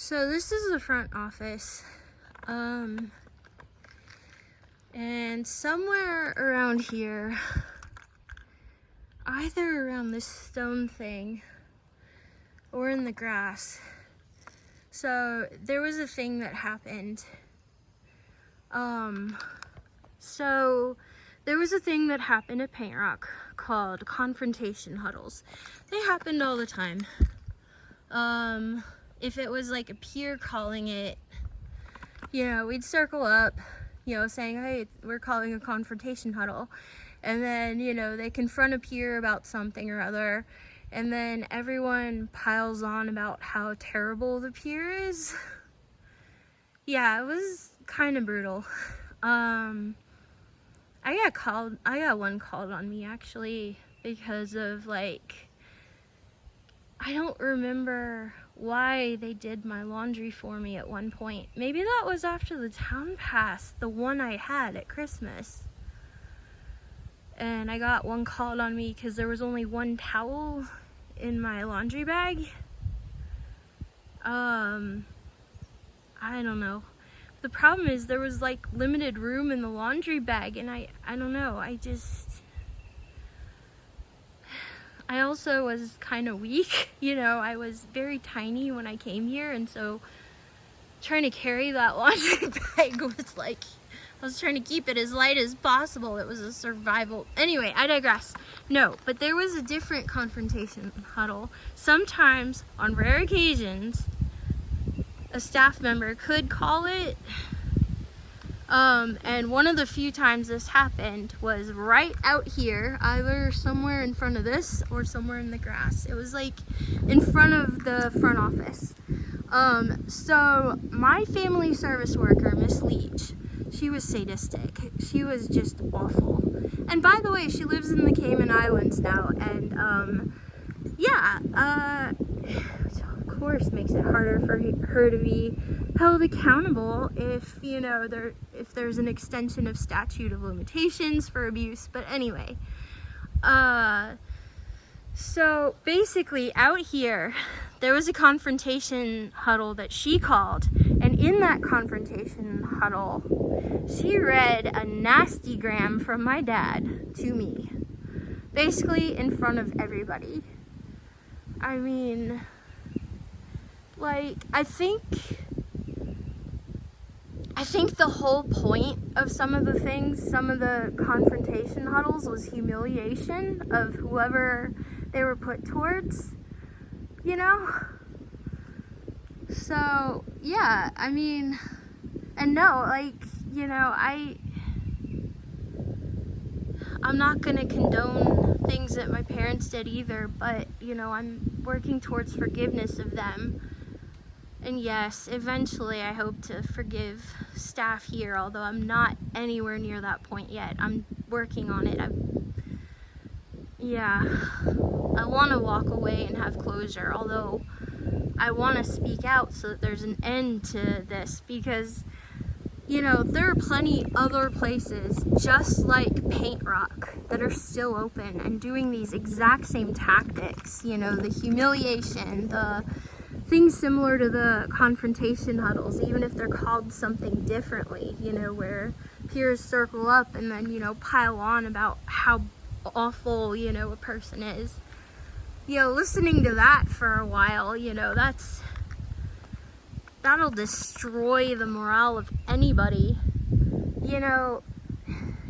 So this is the front office. And somewhere around here, either around this stone thing or in the grass. So there was a thing that happened. So there was a thing that happened at Paint Rock called Confrontation Huddles. They happened all the time. If it was like a peer calling it, you know, we'd circle up, you know, saying, hey, we're calling a confrontation huddle. And then, you know, they confront a peer about something or other. And then everyone piles on about how terrible the peer is. Yeah, it was kind of brutal. I got one called on me actually because of like, I don't remember why they did my laundry for me at one point. Maybe that was after the town pass, the one I had at Christmas. And I got one called on me because there was only one towel in my laundry bag. I don't know. The problem is there was like limited room in the laundry bag, and I don't know, I also was kind of weak, you know, I was very tiny when I came here, and so trying to carry that laundry bag was like, I was trying to keep it as light as possible. It was a survival. Anyway, I digress. No, but there was a different confrontation huddle. Sometimes, on rare occasions, a staff member could call it. And one of the few times this happened was right out here, either somewhere in front of this or somewhere in the grass. It was like in front of the front office. So my family service worker, Miss Leach, she was sadistic. She was just awful. And by the way, she lives in the Cayman Islands now, and which of course makes it harder for her to be held accountable if, you know, if there's an extension of statute of limitations for abuse. But anyway, so basically out here there was a confrontation huddle that she called, and in that confrontation huddle she read a nastygram from my dad to me, basically in front of everybody. I mean, like, I think the whole point of some of the confrontation huddles was humiliation of whoever they were put towards, you know? So, yeah, I mean, and no, like, you know, I'm not gonna condone things that my parents did either, but, you know, I'm working towards forgiveness of them. And yes, eventually I hope to forgive staff here, although I'm not anywhere near that point yet. I'm working on it. I want to walk away and have closure, although I want to speak out so that there's an end to this, because, you know, there are plenty other places just like Paint Rock that are still open and doing these exact same tactics, you know, the humiliation, the things similar to the confrontation huddles, even if they're called something differently, you know, where peers circle up and then, you know, pile on about how awful, you know, a person is. You know, listening to that for a while, you know, that'll destroy the morale of anybody. You know,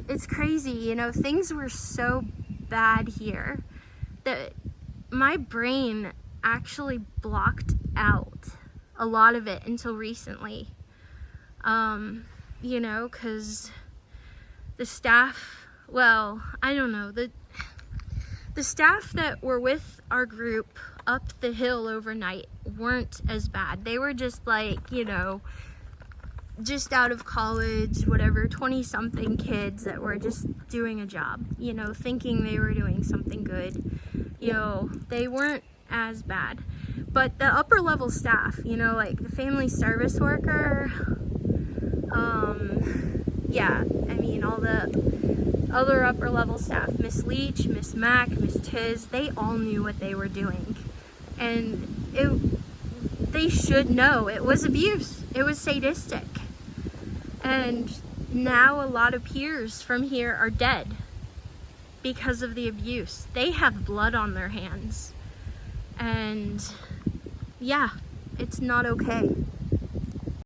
it's crazy, you know, things were so bad here that my brain actually blocked out a lot of it until recently. You know, because the staff, well, I don't know, the staff that were with our group up the hill overnight weren't as bad. They were just like, you know, just out of college, whatever, 20-something kids that were just doing a job, you know, thinking they were doing something good. You know, they weren't as bad. But the upper level staff, you know, like the family service worker, yeah, I mean, all the other upper level staff, Miss Leach, Miss Mack, Miss Tiz, they all knew what they were doing. And they they should know it was abuse. It was sadistic. And now a lot of peers from here are dead because of the abuse. They have blood on their hands. And yeah, it's not okay.